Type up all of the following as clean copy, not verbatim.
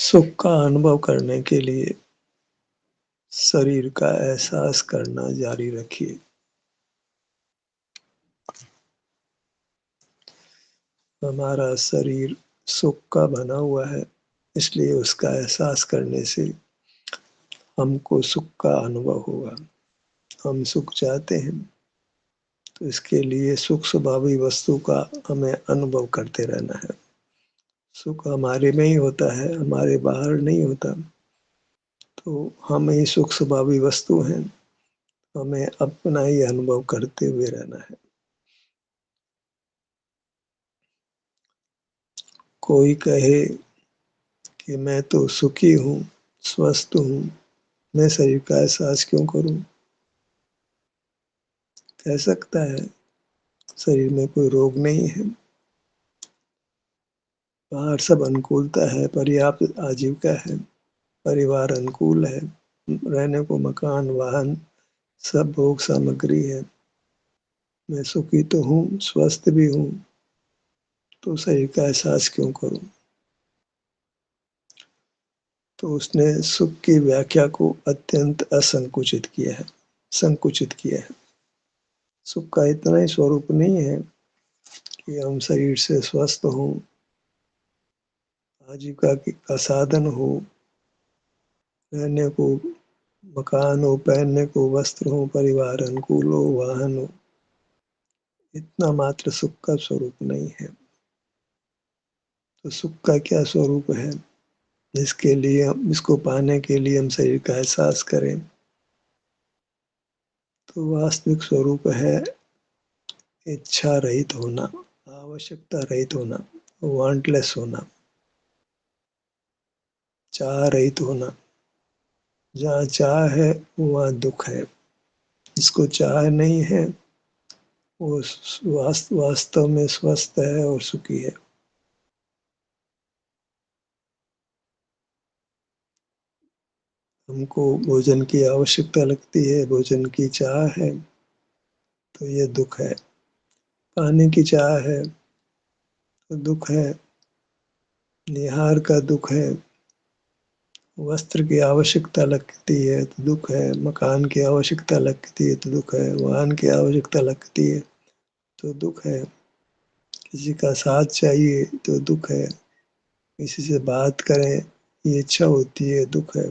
सुख का अनुभव करने के लिए शरीर का एहसास करना जारी रखिए। हमारा शरीर सुख का बना हुआ है, इसलिए उसका एहसास करने से हमको सुख का अनुभव होगा। हम सुख चाहते हैं तो इसके लिए सुख स्वभावी वस्तु का हमें अनुभव करते रहना है। सुख हमारे में ही होता है, हमारे बाहर नहीं होता। तो हम ही सुख स्वभावी वस्तु हैं, हमें अपना ही अनुभव करते हुए रहना है। कोई कहे कि मैं तो सुखी हूँ, स्वस्थ हूँ, मैं शरीर का एहसास क्यों करूँ? कह सकता है, शरीर में कोई रोग नहीं है, बाहर सब अनुकूलता है, पर्याप्त आजीविका है, परिवार अनुकूल है, रहने को मकान, वाहन, सब भोग सामग्री है। मैं सुखी तो हूँ, स्वस्थ भी हूँ, तो शरीर का एहसास क्यों करूँ? तो उसने सुख की व्याख्या को अत्यंत असंकुचित किया है, संकुचित किया है। सुख का इतना ही स्वरूप नहीं है कि हम शरीर से स्वस्थ हों, आजीविका का साधन हो, रहने को मकान हो, पहनने को वस्त्र हो, परिवार अनुकूल हो, वाहन हो। इतना मात्र सुख का स्वरूप नहीं है। तो सुख का क्या स्वरूप है, जिसके लिए इसको पाने के लिए हम शरीर का एहसास करें? तो वास्तविक स्वरूप है इच्छा रहित होना, आवश्यकता रहित होना, वांटलेस होना, चाह रहित होना। जहाँ चाह है वहाँ दुख है, जिसको चाह नहीं है वो वास्तव में स्वस्थ है और सुखी है। हमको भोजन की आवश्यकता लगती है, भोजन की चाह है, तो ये दुख है। पानी की चाह है तो दुख है, निहार का दुख है, वस्त्र की आवश्यकता लगती है तो दुख है, मकान की आवश्यकता लगती है तो दुख है, वाहन की आवश्यकता लगती है तो दुख है, किसी का साथ चाहिए तो दुख है, किसी से बात करें ये इच्छा होती है, दुख है।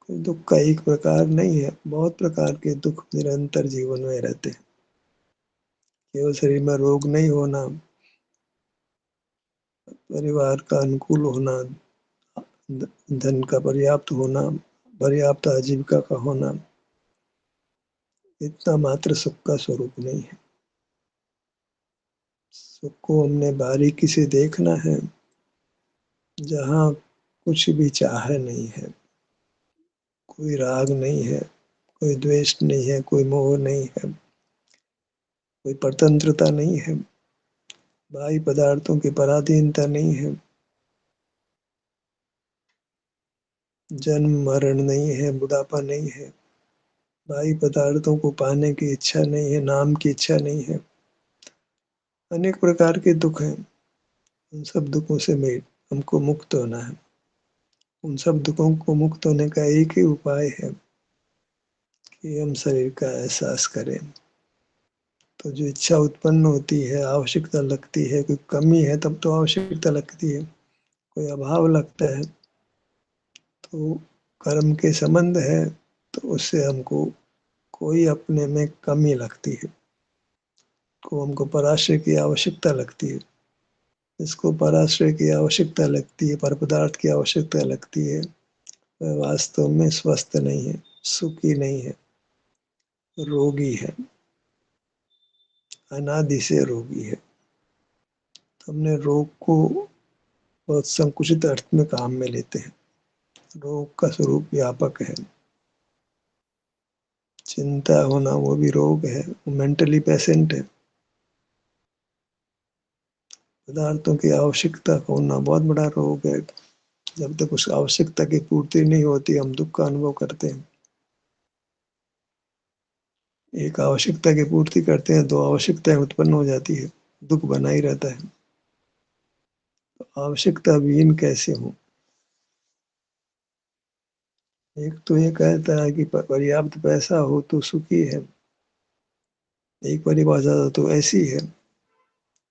दुख का एक प्रकार नहीं है, बहुत प्रकार के दुख निरंतर जीवन में रहते हैं। केवल शरीर में रोग नहीं होना, परिवार का अनुकूल होना, धन का पर्याप्त होना, पर्याप्त आजीविका का होना, इतना मात्र सुख का स्वरूप नहीं है। सुख को हमने बारीकी से देखना है, जहाँ कुछ भी चाह नहीं है, कोई राग नहीं है, कोई द्वेष नहीं है, कोई मोह नहीं है, कोई परतंत्रता नहीं है, बाह्य पदार्थों की पराधीनता नहीं है, जन्म मरण नहीं है, बुढ़ापा नहीं है, बाह्य पदार्थों को पाने की इच्छा नहीं है, नाम की इच्छा नहीं है। अनेक प्रकार के दुख हैं, उन सब दुखों से हमको मुक्त होना है। उन सब दुखों को मुक्त होने का एक ही उपाय है कि हम शरीर का एहसास करें। तो जो इच्छा उत्पन्न होती है, आवश्यकता लगती है, कोई कमी है तब तो आवश्यकता लगती है, कोई अभाव लगता है तो कर्म के संबंध है, तो उससे हमको कोई अपने में कमी लगती है, को हमको पराश्रय की आवश्यकता लगती है। जिसको पराश्रय की आवश्यकता लगती है, पर पदार्थ की आवश्यकता लगती है, वह वास्तव में स्वस्थ नहीं है, सुखी नहीं है, रोगी है, अनादि से रोगी है। हमने रोग को बहुत संकुचित अर्थ में काम में लेते हैं। रोग का स्वरूप व्यापक है। चिंता होना वो भी रोग है, वो मेंटली पेशेंट है। पदार्थों की आवश्यकता होना बहुत बड़ा रोग है। जब तक उस आवश्यकता की पूर्ति नहीं होती, हम दुख का अनुभव करते हैं। एक आवश्यकता की पूर्ति करते हैं, दो आवश्यकताएं उत्पन्न हो जाती है, दुख बना ही रहता है। تو आवश्यकता विहीन कैसे हूँ। एक तो ये कहता है कि पर्याप्त पैसा हो तो सुखी है, एक परिभाषा तो ऐसी है,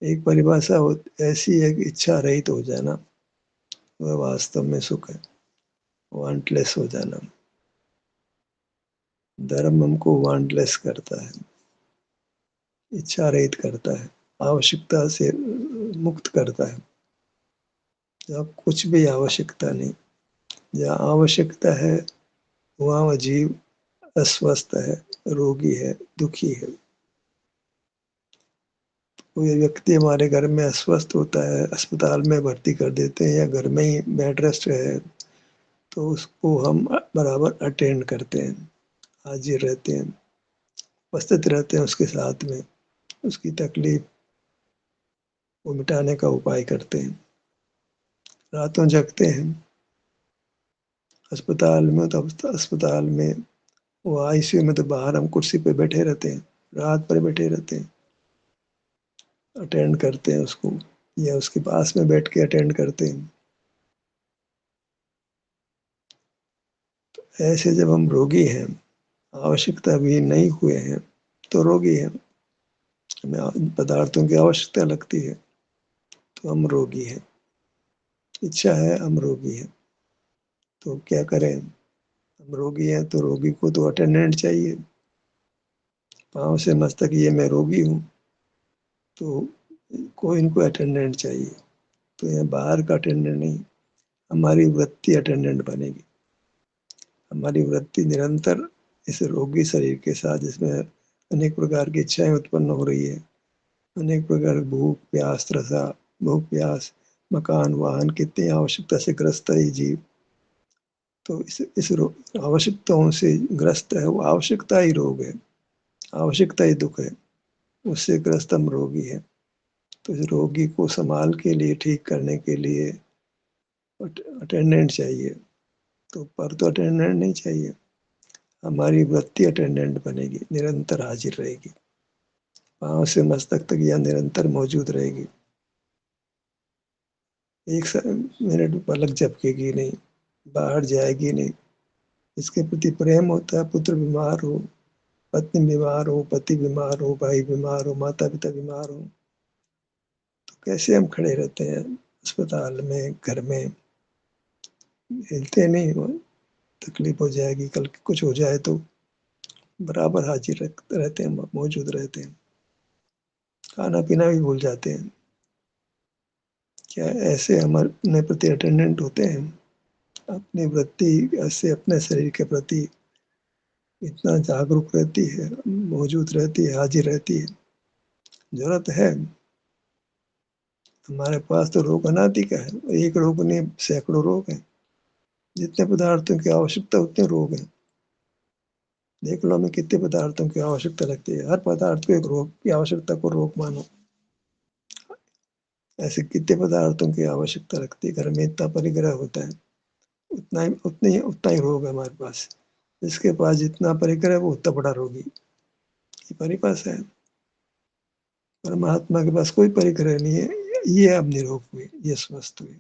एक परिभाषा ऐसी है कि इच्छा रहित हो जाना वह वास्तव में सुख है, वांटलेस हो जाना। धर्म हमको वांटलेस करता है, इच्छा रहित करता है, आवश्यकता से मुक्त करता है। जब कुछ भी आवश्यकता नहीं, जहाँ आवश्यकता है वहाँ वह जीव अस्वस्थ है, रोगी है, दुखी है। कोई व्यक्ति हमारे घर में अस्वस्थ होता है, अस्पताल में भर्ती कर देते हैं या घर में ही बेड रेस्ट है, तो उसको हम बराबर अटेंड करते हैं, हाजिर रहते हैं, उपस्थित रहते हैं उसके साथ में, उसकी तकलीफ को मिटाने का उपाय करते हैं। रातों जगते हैं अस्पताल में, तो अस्पताल में वो आईसीयू में तो बाहर हम कुर्सी पे बैठे रहते हैं, रात पर बैठे रहते हैं, अटेंड करते हैं उसको, या उसके पास में बैठ के अटेंड करते हैं। ऐसे जब हम रोगी हैं, आवश्यकता भी नहीं हुए हैं, तो रोगी हैं, हमें पदार्थों की आवश्यकता लगती है तो हम रोगी हैं, इच्छा है हम रोगी हैं। तो क्या करें, हम रोगी हैं तो रोगी को तो अटेंडेंट चाहिए, पाँव से मस्तक ये मैं रोगी हूँ, तो कोई इनको अटेंडेंट चाहिए। तो यहाँ बाहर का अटेंडेंट नहीं, हमारी वृत्ति अटेंडेंट बनेगी। हमारी वृत्ति निरंतर इस रोगी शरीर के साथ, जिसमें अनेक प्रकार की इच्छाएं उत्पन्न हो रही है, अनेक प्रकार की भूख प्यास त्रसा, भूख प्यास, मकान वाहन, कितनी आवश्यकता से ग्रस्त है ये जीव। तो इस आवश्यकताओं से ग्रस्त है, वो आवश्यकता ही रोग है, आवश्यकता ही दुख है, उससे ग्रस्त हम रोगी है। तो इस रोगी को संभाल के लिए, ठीक करने के लिए अटेंडेंट चाहिए। तो पर तो अटेंडेंट नहीं चाहिए, हमारी वृत्ति अटेंडेंट बनेगी, निरंतर हाजिर रहेगी, पाँव से मस्तक तक यह निरंतर मौजूद रहेगी। एक मिनट पलक झपकेगी नहीं, बाहर जाएगी नहीं। इसके प्रति प्रेम होता है, पुत्र बीमार हो, पत्नी बीमार हो, पति बीमार हो, भाई बीमार हो, माता पिता बीमार हो, तो कैसे हम खड़े रहते हैं अस्पताल में, घर में, हिलते नहीं हो। तकलीफ हो जाएगी, कल कुछ हो जाए तो बराबर हाजिर रहते हैं, मौजूद रहते हैं, खाना पीना भी भूल जाते हैं। क्या ऐसे हमारे अपने प्रति अटेंडेंट होते हैं? अपनी वृत्ति से अपने शरीर के प्रति इतना जागरूक रहती है, मौजूद रहती है, हाजिर रहती है। जरूरत है, हमारे पास तो रोग अनादि का है, एक रोग नहीं सैकड़ों रोग हैं। जितने पदार्थों की आवश्यकता उतने रोग हैं। देख लो हमें कितने पदार्थों की आवश्यकता लगती है, हर पदार्थ को एक रोग की आवश्यकता को रोग मानो। ऐसे कितने पदार्थों की आवश्यकता लगती है, घर में इतना परिग्रह होता है, उतना ही रोग है हमारे पास। जिसके पास जितना परिग्रह वो उतना बड़ा रोगी, ये परिभाषा है। परमात्मा के पास कोई परिग्रह नहीं है, ये अब निरोग हुए, ये स्वस्थ हुए।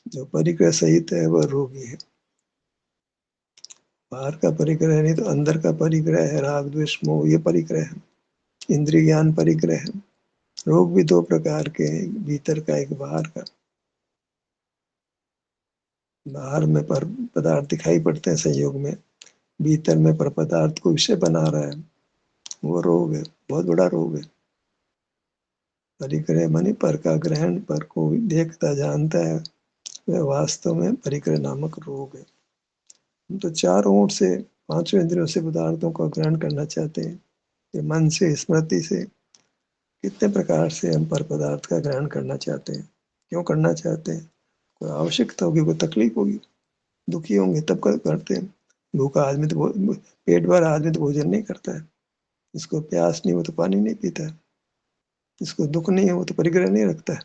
जो परिग्रह सहित है वह रोगी है। बाहर का परिग्रह नहीं तो अंदर का परिग्रह है, राग द्वेष मोह, ये परिग्रह है, इंद्रिय ज्ञान परिग्रह है। रोग भी दो प्रकार के हैं, भीतर का एक बाहर का। बाहर में पर पदार्थ दिखाई पड़ते हैं संयोग में, भीतर में पर पदार्थ को विषय बना रहा है, वो रोग है, बहुत बड़ा रोग है। परिग्रह मानी पर का ग्रहण, पर को देखता जानता है, वह वास्तव में परिग्रह नामक रोग है। हम तो चारों ओर से, पांचों इंद्रियों से पदार्थों को ग्रहण करना चाहते हैं, ये मन से, स्मृति से, कितने प्रकार से हम पर पदार्थ का ग्रहण करना चाहते हैं। क्यों करना चाहते हैं? कोई आवश्यकता होगी, कोई तकलीफ होगी, दुखी होंगे तब करते हैं। भूखा आदमी तो पेट भर आदमी तो भोजन नहीं करता है, जिसको प्यास नहीं हो तो पानी नहीं पीता है, जिसको दुख नहीं हो तो परिग्रह नहीं रखता है,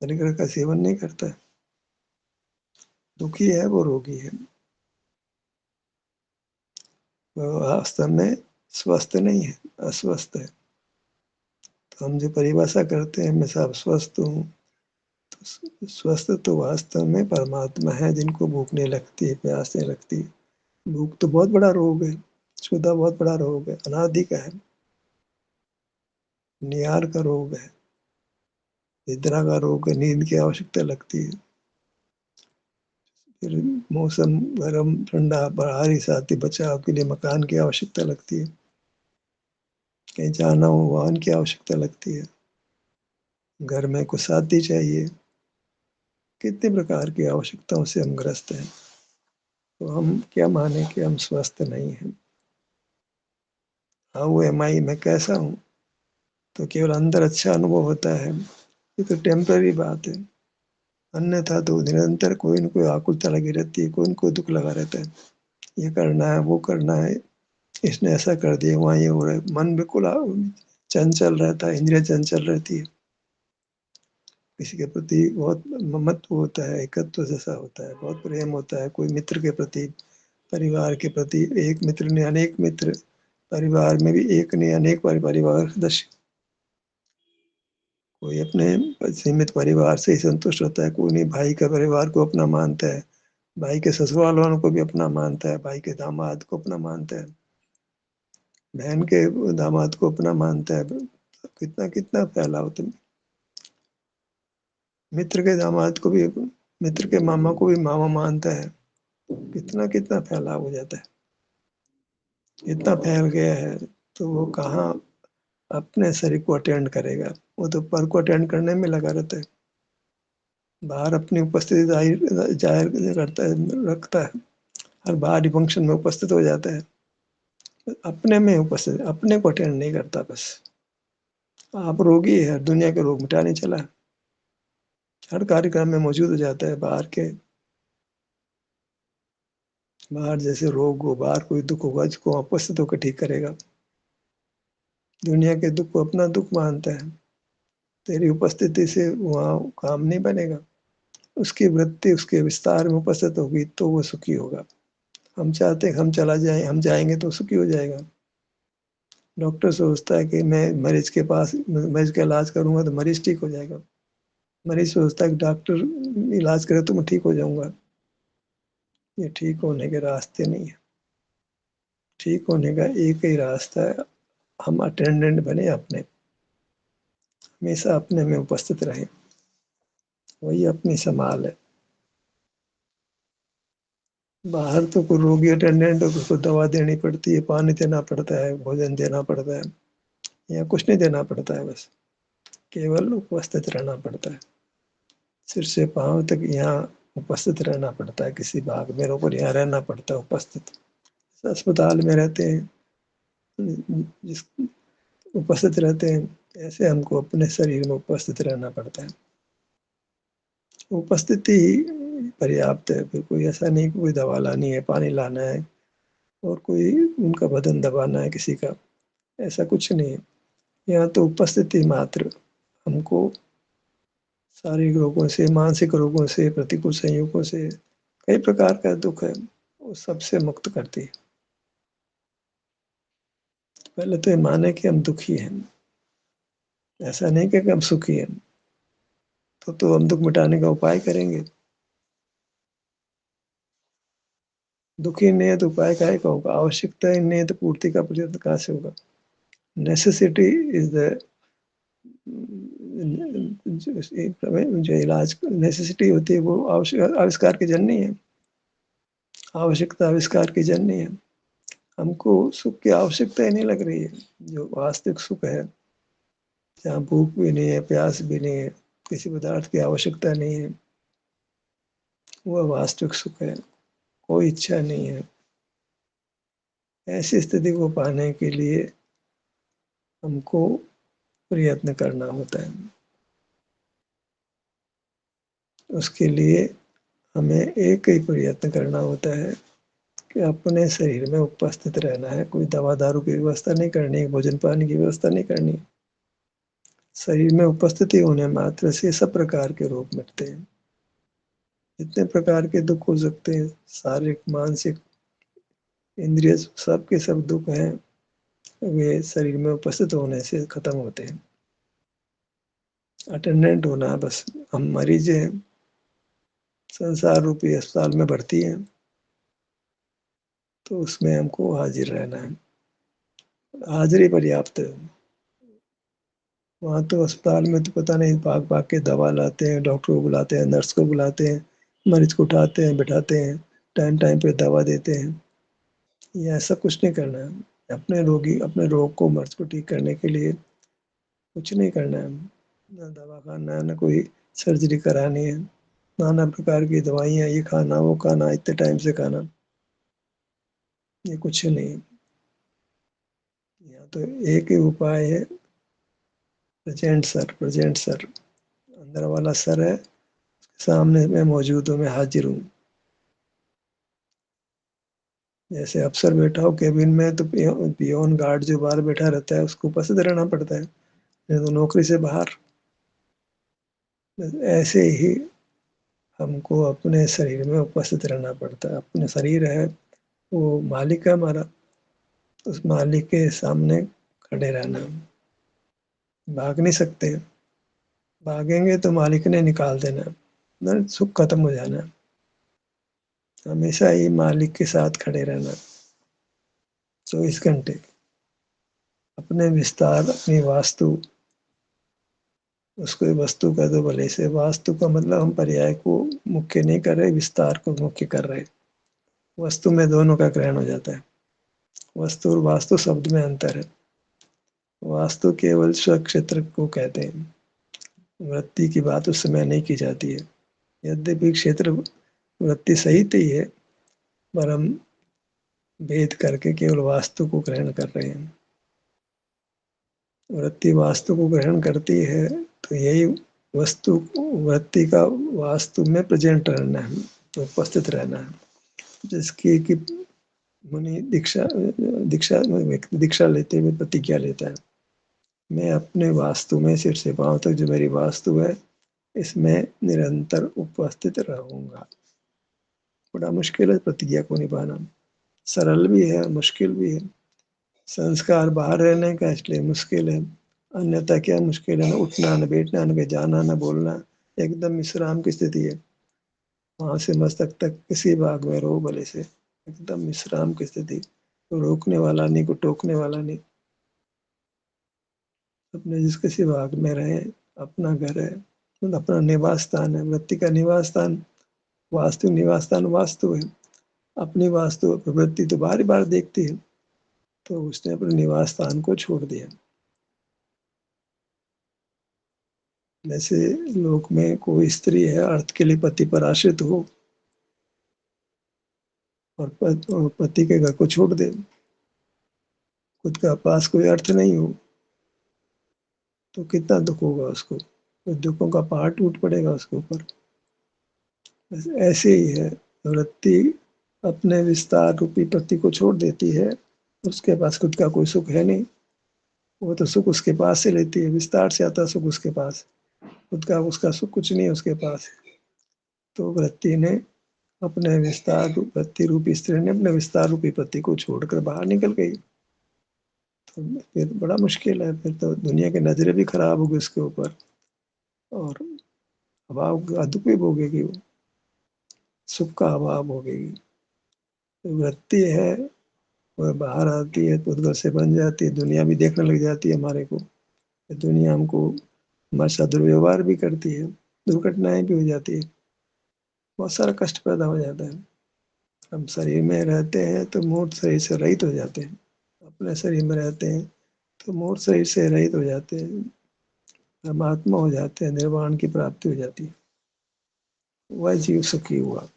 परिग्रह का सेवन नहीं करता है। दुखी है वो रोगी है, वो वास्तव में स्वस्थ नहीं है, अस्वस्थ है। तो हम जो परिभाषा करते हैं मैं सब स्वस्थ हूँ, स्वस्थ तो वास्तव में परमात्मा है, जिनको भूख नहीं लगती है, प्यास नहीं लगती। भूख तो बहुत बड़ा रोग है, क्षुधा बहुत बड़ा रोग है, अनादि का है, निहार का रोग है, निद्रा का रोग है, नींद की आवश्यकता लगती है। फिर मौसम गर्म ठंडा, बाहरी साथी बचाव के लिए मकान की आवश्यकता लगती है, कहीं जाना हो वाहन की आवश्यकता लगती है, घर में कुछ साथी चाहिए, कितने प्रकार की आवश्यकताओं से हम ग्रस्त हैं। तो हम क्या माने कि हम स्वस्थ नहीं हैं। हाउ एम आई, मैं कैसा हूँ, तो केवल अंदर अच्छा अनुभव होता है, ये तो टेम्पररी बात है। अन्यथा तो निरंतर कोई न कोई आकुलता लगी रहती है, कोई न कोई दुख लगा रहता है, ये करना है, वो करना है, इसने ऐसा कर दिया, वहाँ ये हो रहा है। मन बिल्कुल चंचल रहता है, इंद्रिय चंचल रहती है, किसी के प्रति बहुत ममत्व होता है, एकत्व जैसा होता है, बहुत प्रेम होता है, कोई मित्र के प्रति, परिवार के प्रति। एक मित्र ने अनेक मित्र, परिवार में भी एक ने अनेक परिवार सदस्य। कोई अपने सीमित परिवार से ही संतुष्ट होता है, कोई नहीं भाई का परिवार को अपना मानता है, भाई के ससुराल वालों को भी अपना मानता है, भाई के दामाद को अपना मानता है, बहन के दामाद को अपना मानता है। कितना कितना फैलाव तुम। मित्र के दामाद को भी, मित्र के मामा को भी मामा मानता है। कितना कितना फैलाव हो जाता है, इतना फैल गया है। तो वो कहाँ अपने शरीर को अटेंड करेगा, वो तो पर को अटेंड करने में लगा रहता है, बाहर अपनी उपस्थिति जाहिर करता है, रखता है, हर बाहरी फंक्शन में उपस्थित हो जाता है, अपने में उपस्थित, अपने को अटेंड नहीं करता। बस आप रोगी है, दुनिया के रोग मिटाने चला, हर कार्यक्रम में मौजूद हो जाता है। बाहर जैसे रोग हो, बाहर कोई दुख होगा, जिसको उपस्थित होकर ठीक करेगा। दुनिया के दुख को अपना दुख मानता है, तेरी उपस्थिति से वहाँ काम नहीं बनेगा। उसकी वृत्ति उसके विस्तार में उपस्थित होगी तो वो सुखी होगा। हम चाहते हैं हम चला जाए, हम जाएंगे तो सुखी हो जाएगा। डॉक्टर सोचता है कि मैं मरीज के पास, मरीज का इलाज करूंगा तो मरीज ठीक हो जाएगा। मरीज सोचता है कि डॉक्टर इलाज करे तो मैं ठीक हो जाऊंगा। ये ठीक होने के रास्ते नहीं है। ठीक होने का एक ही रास्ता है, हम अटेंडेंट बने अपने, हमेशा अपने में उपस्थित रहे, वही अपनी संभाल है। बाहर तो कोई रोगी अटेंडेंट हो, उसको दवा देनी पड़ती है, पानी देना पड़ता है, भोजन देना पड़ता है, या कुछ नहीं देना पड़ता है, बस केवल उपस्थित रहना पड़ता है। सिर से पांव तक यहाँ उपस्थित रहना पड़ता है, किसी भाग में ऊपर यहाँ रहना पड़ता है उपस्थित। अस्पताल में रहते हैं, जिस उपस्थित रहते हैं, ऐसे हमको अपने शरीर में उपस्थित रहना पड़ता है। उपस्थिति ही पर्याप्त है, फिर कोई ऐसा नहीं कि कोई दवा लानी है, पानी लाना है, और कोई उनका बदन दबाना है किसी का, ऐसा कुछ नहीं है। यहाँ तो उपस्थिति मात्र हमको शारीरिक रोगों से, मानसिक रोगों से, प्रतिकूल संयोगों से, कई प्रकार का दुख है, वो सबसे मुक्त करती है। पहले तो ये माने कि हम दुखी हैं, ऐसा नहीं कि हम सुखी हैं, तो हम दुख मिटाने का उपाय करेंगे। दुखी नहीं है तो उपाय काहे का होगा, आवश्यकता ही नहीं है तो पूर्ति का प्रयत्न कहाँ से होगा। नेसेसिटी इज द, जो इलाज नेसेसिटी होती है वो आविष्कार की जननी है, आवश्यकता आविष्कार की जननी है। हमको सुख की आवश्यकता ही नहीं लग रही है। जो वास्तविक सुख है, जहाँ भूख भी नहीं है, प्यास भी नहीं है, किसी पदार्थ की आवश्यकता नहीं है, वह वास्तविक सुख है, कोई इच्छा नहीं है। ऐसी स्थिति को पाने के लिए हमको प्रयत्न करना होता है। उसके लिए हमें एक ही प्रयत्न करना होता है कि अपने शरीर में उपस्थित रहना है। कोई दवा दारू की व्यवस्था नहीं करनी, भोजन पानी की व्यवस्था नहीं करनी। शरीर में उपस्थिति होने मात्र से सब प्रकार के रोग मिटते हैं। जितने प्रकार के दुख हो सकते हैं, शारीरिक, मानसिक, इंद्रिय, सब के सब दुख हैं, वे शरीर में उपस्थित होने से खत्म होते हैं। अटेंडेंट होना है बस। हम मरीज हैं, संसार रूपी अस्पताल में भर्ती हैं, तो उसमें हमको हाजिर रहना है, हाजिरी पर्याप्त है। वहाँ तो अस्पताल में तो पता नहीं भाग भाग के दवा लाते हैं, डॉक्टर को बुलाते हैं, नर्स को बुलाते हैं, मरीज को उठाते हैं, बिठाते हैं, टाइम टाइम पे दवा देते हैं। ये ऐसा कुछ नहीं करना है। अपने रोगी, अपने रोग को, मर्ज को ठीक करने के लिए कुछ नहीं करना है। ना दवा खाना है, ना कोई सर्जरी करानी है, नाना प्रकार की दवाइयाँ, ये खाना वो खाना, इतने टाइम से खाना, ये कुछ नहीं है। यहाँ तो एक ही उपाय है, प्रेजेंट सर, प्रेजेंट सर। अंदर वाला सर है, सामने मैं मौजूद हूँ, मैं हाजिर हूँ। जैसे अफसर बैठा हो केबिन में, तो पियोन गार्ड जो बाहर बैठा रहता है उसको उपस्थित रहना पड़ता है, नहीं तो नौकरी से बाहर। ऐसे ही हमको अपने शरीर में उपस्थित रहना पड़ता है। अपने शरीर है, वो मालिक है हमारा, उस मालिक के सामने खड़े रहना। भाग नहीं सकते, भागेंगे तो मालिक ने निकाल देना, ना सुख खत्म हो जाना। हमेशा ही मालिक के साथ खड़े रहना, 24 घंटे। अपने विस्तार, अपनी वास्तु, उसको वस्तु कह दो भले से। वास्तु का मतलब हम पर्याय को मुख्य नहीं कर रहे, विस्तार को मुख्य कर रहे। वस्तु में दोनों का ग्रहण हो जाता है। वस्तु और वास्तु शब्द में अंतर है। वास्तु केवल स्वक्षेत्र को कहते हैं, वृत्ति की बात उस समय नहीं की जाती है। यद्यपि क्षेत्र वृत्ति सहित ही है, पर हम भेद करके केवल वास्तु को ग्रहण कर रहे हैं। वृत्ति वास्तु को ग्रहण करती है, तो यही वस्तु, वृत्ति का वास्तु में प्रेजेंट रहना है, तो उपस्थित रहना है। जिसकी कि मुनि दीक्षा दीक्षा दीक्षा लेते हुए प्रतिज्ञा लेता है, मैं अपने वास्तु में सिर से पांव तक जो मेरी वास्तु है, इसमें निरंतर उपस्थित रहूंगा। बड़ा मुश्किल है प्रतिज्ञा को निभाना, सरल भी है, मुश्किल भी है। संस्कार बाहर रहने का, इसलिए मुश्किल है। अन्यथा क्या मुश्किल है? न उठना, न बैठना, न जाना, न बोलना, एकदम विश्राम की स्थिति है। वहां से मस्तक तक किसी भाग में रहो भले से, एकदम विश्राम की स्थिति। तो रोकने वाला नहीं, को टोकने वाला नहीं। अपने जिस किसी भाग में रहे, अपना घर है, मतलब अपना निवास स्थान है। वृत्ति का निवास स्थान, वास्तु निवास स्थान वास्तु है। अपनी वास्तु प्रवृत्ति तो बार बार देखती है, तो उसने अपने निवास स्थान को छोड़ दिया। जैसे लोक में कोई स्त्री है, अर्थ के लिए पति पर आश्रित हो, और पति के घर को छोड़ दे, खुद का पास कोई अर्थ नहीं हो, तो कितना दुख होगा उसको, तो दुखों का पहाड़ टूट पड़ेगा उसके ऊपर। ऐसे ही है, वृत्ति अपने विस्तार रूपी पति को छोड़ देती है, उसके पास खुद का कोई सुख है नहीं। वो तो सुख उसके पास से लेती है, विस्तार से आता सुख उसके पास, खुद का उसका सुख कुछ नहीं है उसके पास। तो वृत्ति ने अपने विस्तार, वृत्ति रूपी स्त्री ने अपने विस्तार रूपी पति को छोड़कर बाहर निकल गई। तो फिर बड़ा मुश्किल है, फिर तो दुनिया की नजरें भी खराब होगी उसके ऊपर, और अभाव का दुख भी भोगेगी वो, सुख का अभाव भोगेगी। तो वृत्ति है, वह बाहर आती है तो उद्गत से बन जाती है, दुनिया भी देखने लग जाती है हमारे को। दुनिया हमको हमारे साथ दुर्व्यवहार भी करती है, दुर्घटनाएं भी हो जाती है, बहुत सारा कष्ट पैदा हो जाता है। हम शरीर में रहते हैं तो मूर्त शरीर से रहित हो जाते हैं, अपने शरीर में रहते हैं तो मूर्त शरीर से रहित हो जाते हैं, हम आत्मा हो जाते हैं, निर्वाण की प्राप्ति हो जाती है। वह जीव सुखी हुआ,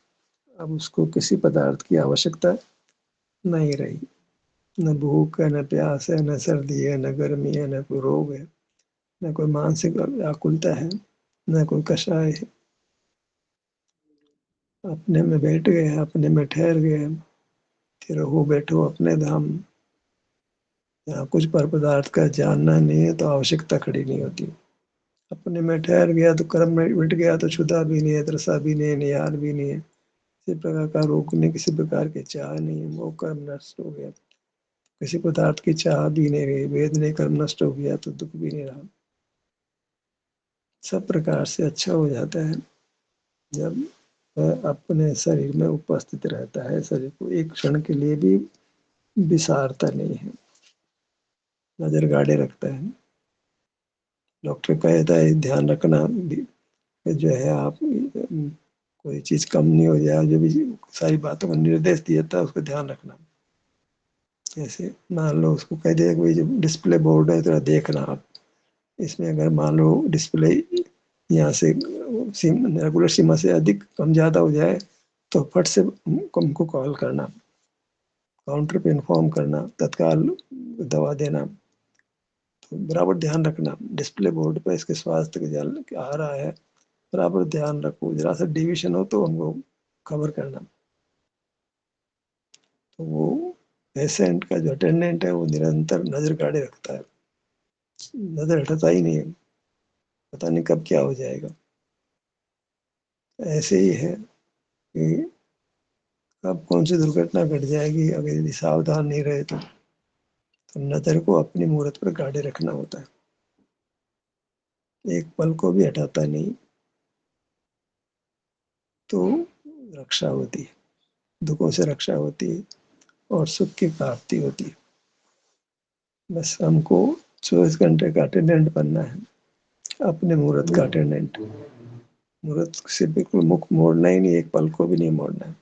अब उसको किसी पदार्थ की आवश्यकता नहीं रही। न भूख है, न प्यास है, न सर्दी है, न गर्मी है, न कोई रोग है, न कोई मानसिक व्याकुलता है, न कोई कषाय है। अपने में बैठ गए, अपने में ठहर गए, फिर हो बैठो अपने धाम। यहाँ कुछ पर पदार्थ का जानना नहीं है तो आवश्यकता खड़ी नहीं होती। अपने में ठहर गया तो कर्म में मिट गया, तो क्षुधा भी नहीं है, तृषा भी नहीं है, निहार भी नहीं है, किसी प्रकार का रोग नहीं, किसी प्रकार के चाह नहीं है, वो कर्म नष्ट हो गया। किसी पदार्थ की चाह भी नहीं रही, वेद नहीं, कर्म नष्ट हो गया तो दुख भी नहीं रहा। सब प्रकार से अच्छा हो जाता है जब वह अपने शरीर में उपस्थित रहता है, शरीर को एक क्षण के लिए भी विसारता नहीं है, नजर गाड़े रखता है। डॉक्टर कहता है ध्यान रखना जो है, आप कोई चीज कम नहीं हो जाए, जो भी सारी बातों का निर्देश दिया था उसको ध्यान रखना। जैसे मान लो उसको कह दिया कोई जो डिस्प्ले बोर्ड है तो देखना आप, इसमें अगर मान लो डिस्प्ले यहाँ से रेगुलर सीमा से अधिक कम ज्यादा हो जाए तो फट से हमको कॉल करना, काउंटर पे इन्फॉर्म करना, तत्काल दवा देना। तो बराबर ध्यान रखना डिस्प्ले बोर्ड पे इसके स्वास्थ्य के जल आ रहा है, बराबर ध्यान रखो, जरा सा डिविएशन हो तो हमको खबर करना। तो वो पेशेंट का जो अटेंडेंट है वो निरंतर नजर गाड़े रखता है, नजर हटाता ही नहीं है, पता नहीं कब क्या हो जाएगा। ऐसे ही है कि कब कौन सी दुर्घटना घट जाएगी अगर यदि सावधान नहीं रहे तो नजर को अपनी मूरत पर गाड़े रखना होता है, एक पल को भी हटाता नहीं, तो रक्षा होती है, दुखों से रक्षा होती है और सुख की प्राप्ति होती है। बस हमको 24 घंटे का अटेंडेंट बनना है, अपने मुहूर्त का अटेंडेंट, मुहूर्त से बिल्कुल मुख मोड़ना ही नहीं, एक पल को भी नहीं मोड़ना है।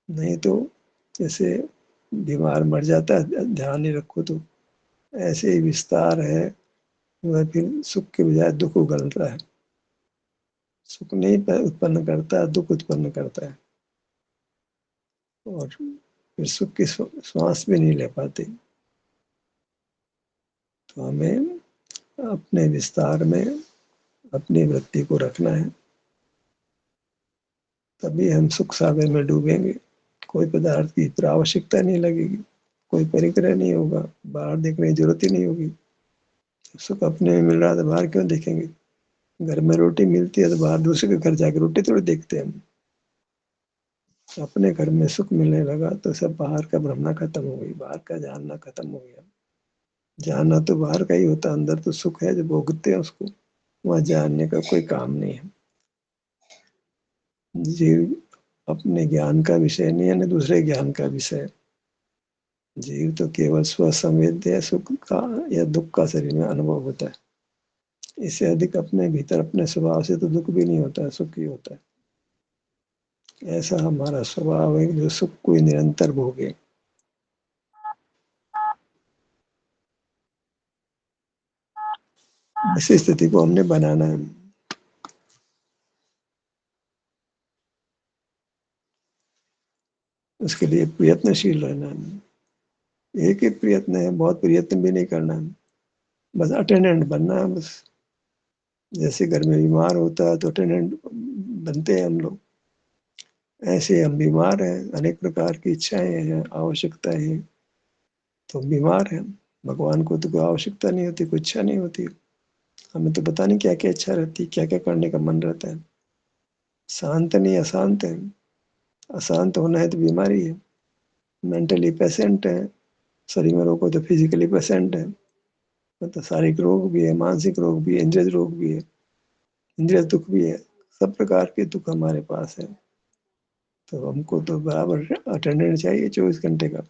नहीं तो जैसे बीमार मर जाता है ध्यान नहीं रखो तो, ऐसे ही विस्तार है वह फिर सुख के बजाय दुख उगलता है, सुख नहीं उत्पन्न करता है, दुख उत्पन्न करता है, और फिर सुख की श्वास भी नहीं ले पाते। तो हमें अपने विस्तार में अपनी वृत्ति को रखना है, तभी हम सुख सागर में डूबेंगे। कोई पदार्थ की इतना आवश्यकता नहीं लगेगी, कोई परिग्रह नहीं होगा, बाहर देखने की जरूरत ही नहीं होगी। सुख अपने में मिल रहा है तो बाहर क्यों देखेंगे? घर में रोटी मिलती है तो बाहर दूसरे के घर जाके रोटी थोड़ी देखते हैं हम। अपने घर में सुख मिलने लगा तो सब बाहर का भ्रमणा खत्म हो गई, बाहर का जानना खत्म हो गया। जानना तो बाहर का ही होता, अंदर तो सुख है जो भोगते हैं उसको, वहां जानने का कोई काम नहीं है। जीव अपने ज्ञान का विषय नहीं है, न दूसरे ज्ञान का विषय। जीव तो केवल स्वसंवेद्य सुख का या दुख का शरीर में अनुभव होता है, इससे अधिक अपने भीतर अपने स्वभाव से तो दुख भी नहीं होता है, सुख ही होता है। ऐसा हमारा स्वभाव है जो सुख को निरंतर भोगे। इसी स्थिति को हमने बनाना है। उसके लिए प्रयत्नशील रहना है। एक ही प्रयत्न है, बहुत प्रयत्न भी नहीं करना है, बस अटेंडेंट बनना है बस। जैसे घर में बीमार होता है तो अटेंडेंट बनते हैं हम लोग, ऐसे हम बीमार हैं, अनेक प्रकार की इच्छाएं हैं, आवश्यकताएं हैं, तो बीमार हैं। भगवान को तो कोई आवश्यकता नहीं होती, कोई इच्छा नहीं होती, हमें तो पता नहीं क्या क्या इच्छा रहती, क्या क्या करने का मन रहता है। शांत नहीं, अशांत है। अशांत होना है तो बीमारी है, मेंटली पेशेंट है, शरीर में रोग हो तो फिजिकली पेशेंट है। मतलब शारीरिक रोग भी है, मानसिक रोग भी है, इंद्रिय रोग भी है, इंद्रिय दुख भी है, सब प्रकार के दुख हमारे पास है। तो हमको तो बराबर अटेंडेंट चाहिए 24 घंटे का।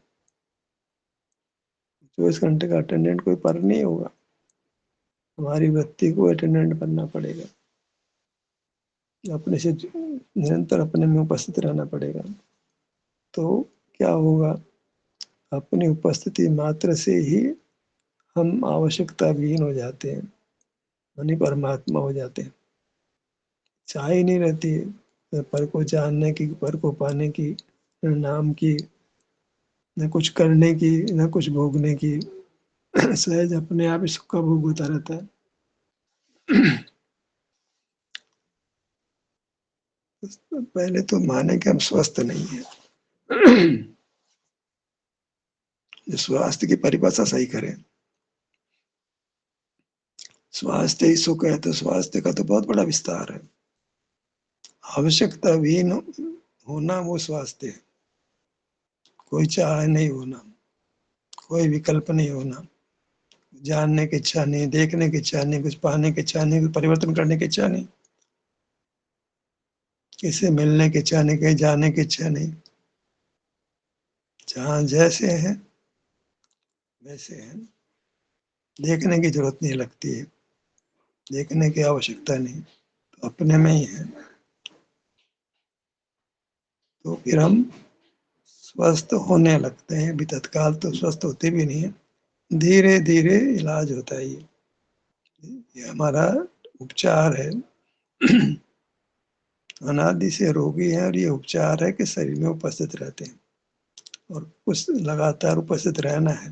24 घंटे का अटेंडेंट कोई पर नहीं होगा, हमारी वृत्ति को अटेंडेंट बनना पड़ेगा, अपने से निरंतर अपने में उपस्थित रहना पड़ेगा। तो क्या होगा, अपनी उपस्थिति मात्र से ही हम आवश्यकता विहीन हो जाते हैं, यानी परमात्मा हो जाते हैं। चाह ही नहीं रहती है पर को जानने की, पर को पाने की, न नाम की, न कुछ करने की, न कुछ भोगने की। सहज अपने आप ही सुख का भोग होता रहता है। पहले तो माने कि हम स्वस्थ नहीं है। स्वास्थ्य की परिभाषा सही करें, स्वास्थ्य ही सुख है तो स्वास्थ्य का तो बहुत बड़ा विस्तार है। आवश्यकता विहीन होना वो स्वास्थ्य है, कोई चाह नहीं होना, कोई विकल्प नहीं होना, جاننے کی اچھا نہیں، دیکھنے کی اچھا نہیں، کچھ پانے کی اچھا نہیں، کچھ پریورتن کرنے کی اچھا نہیں، کسی سے ملنے کی اچھا نہیں، کہیں جانے کی اچھا نہیں. جہاں جیسے ہیں ویسے ہیں. دیکھنے کی ضرورت نہیں لگتی ہے، دیکھنے کی آوشکتا نہیں، تو اپنے میں ہی ہے. تو پھر ہم سوستھ ہونے لگتے ہیں. ابھی تتکال تو سوستھ ہوتے بھی نہیں ہیں، دھیرے دھیرے علاج ہوتا ہے. یہ ہمارا اپچار ہے. انادی سے روگی ہے اور یہ اپچار ہے کہ شریر میں اپستھت رہتے ہیں اور کچھ لگاتار اپستھت رہنا ہے.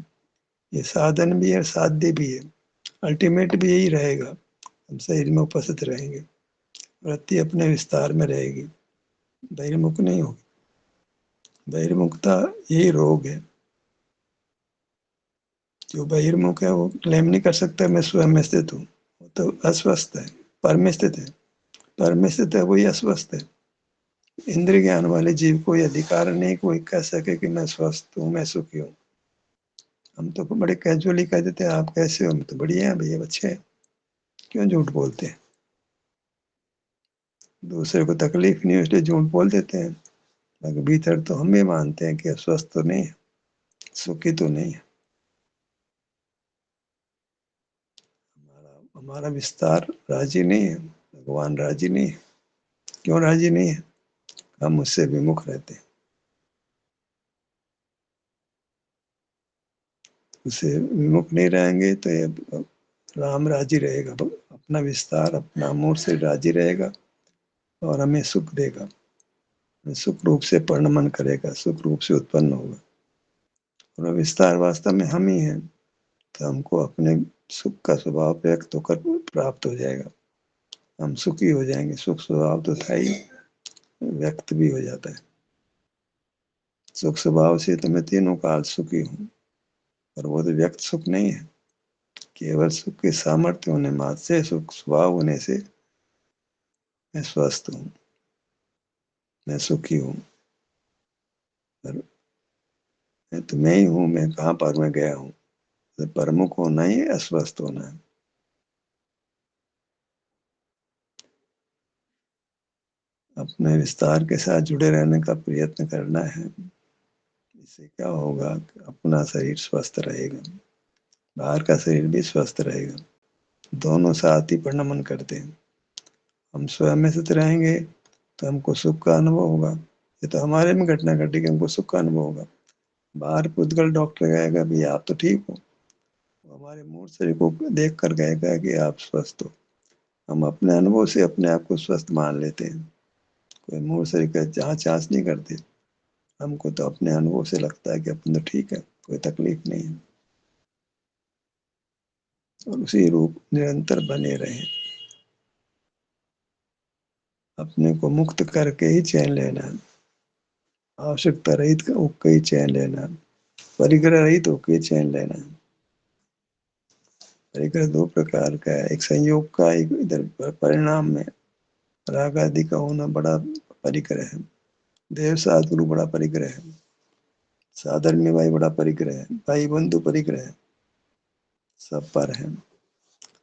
یہ سادھن بھی ہے، سادھیہ بھی ہے. الٹیمیٹ بھی یہی رہے گا، ہم شریر میں اپستھت رہیں گے، ورتی اپنے وستار میں رہے گی، بہرمکھ نہیں ہوگی. بہرمکھتا یہی روگ ہے. جو بہرمکھ ہے وہ کلیم نہیں کر سکتا میں سویم میں استھت ہوں، وہ تو اسوستھ ہے. پر میں استھت ہے، پر میں استھت ہے وہی اسوستھ ہے. اندر گیان والے جیو کو یہ ادھیکار نہیں کوئی کہہ سکے کہ میں سوستھ ہوں، میں سکھی ہوں. ہم تو بڑے کیجولی کہہ دیتے ہیں آپ کیسے ہو، ہم تو بڑھیا ہیں بھیا، اچھے ہیں. کیوں جھوٹ بولتے ہیں؟ دوسرے کو تکلیف نہیں ہو اس لیے جھوٹ بول دیتے ہیں. لیکن بھیتر تو ہم بھی مانتے ہیں کہ اسوستھ تو نہیں ہے، سکھی تو نہیں ہے. ہمارا وستار راضی نہیں ہے، بھگوان راضی نہیں ہے. کیوں راضی نہیں ہے؟ ہم اس سے ومکھ رہتے ہیں. اسے ومکھ نہیں رہیں گے تو یہ رام راضی رہے گا، اپنا وستار اپنا امور سے راضی رہے گا اور ہمیں سکھ دے گا. سکھ روپ سے پرنمن کرے گا، سکھ روپ سے اتپن ہوگا. اور وستار واستو میں ہم ہی ہیں، تو ہم کو اپنے سکھ کا سوبھاؤ ویکت ہو کر پراپت ہو جائے گا. ہم سکھی ہو جائیں گے. سکھ سوبھاؤ تو تھا ہی، ویکت بھی ہو جاتا ہے. سکھ سوبھاؤ سے تو میں تینوں کال سکھی ہوں، اور وہ تو ویکت سکھ نہیں ہے. کیول سکھ کے سامرتھیہ ہونے ماتر سے، سکھ سوبھاؤ ہونے سے میں سوستھ ہوں، میں سکھی ہوں. میں تو میں ہی ہوں، میں کہاں پر میں گیا ہوں. پرمکھ ہونا ہی اسوستھ ہونا ہے. اپنے وستار کے ساتھ جڑے رہنے کا پریتن کرنا ہے. اس سے کیا ہوگا کہ اپنا شریر سوستھ رہے گا، باہر کا شریر بھی سوستھ رہے گا. دونوں ساتھ ہی پرنمن کرتے ہیں. ہم سویم میں ستھ رہیں گے تو ہم کو سکھ کا انوبھو ہوگا. یہ تو ہمارے میں گھٹنا گھٹی کہ ہم کو سکھ کا انوبھو ہوگا. باہر پودگل ڈاکٹر کہے گا بھی آپ تو ٹھیک ہو، ہمارے مور شریر کو دیکھ کر کہے گا کہ آپ سوستھ ہو. ہم اپنے انوبھو سے اپنے آپ کو سوستھ مان لیتے ہیں. کوئی مور شریر کا جانچ نہیں کرتے. ہم کو تو اپنے انوبھو سے لگتا ہے کہ اپن تو ٹھیک ہے، کوئی تکلیف نہیں ہے. اور اسی روپ نرنتر بنے رہیں. اپنے کو مکت کر کے ہی چین لینا ہے. آوشکتا رہت ہو کے ہی چین لینا ہے. پریگرہ رہت ہو کے چین لینا ہے. پریگرہ دو پرکار کا ہے، ایک سنیوگ کا، ایک ادھر پرینام میں. راگ آدی کا ہونا بڑا پریگرہ ہے. دیو سات گرو بڑا پریگرہ ہے. سادھرمیہ بھائی بڑا پریگرہ ہے. بھائی بندھو پریگرہ ہے. سب پر ہے.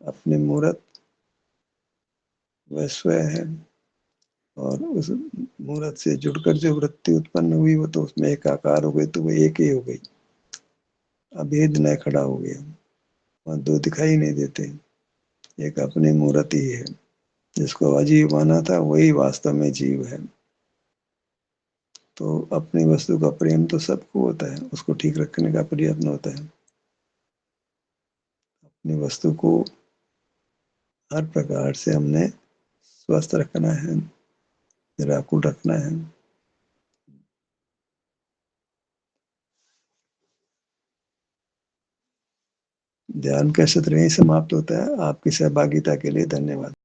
اپنی مورت ویسو ہے، اور اس مورت سے جڑ کر جو وتی اتپن ہوئی وہ تو اس میں ایک آکار ہو گئی، تو وہ ایک ہی ہو گئی. ابھید نہ کھڑا ہو گیا، وہاں دو دکھائی نہیں دیتے. ایک اپنی مورت ہی ہے. جس کو اجیو مانا تھا وہی واستو میں جیو ہے. تو اپنی وستو کا پریم تو سب کو ہوتا ہے، اس کو ٹھیک رکھنے کا پریتن ہوتا ہے. اپنی وستو کو ہر پرکار سے ہم نے سوستھ رکھنا ہے، نراکل رکھنا ہے. دھیان کا ستر یہیں سماپت ہوتا ہے. آپ کی سہباگیتا کے لیے دھنیہ واد.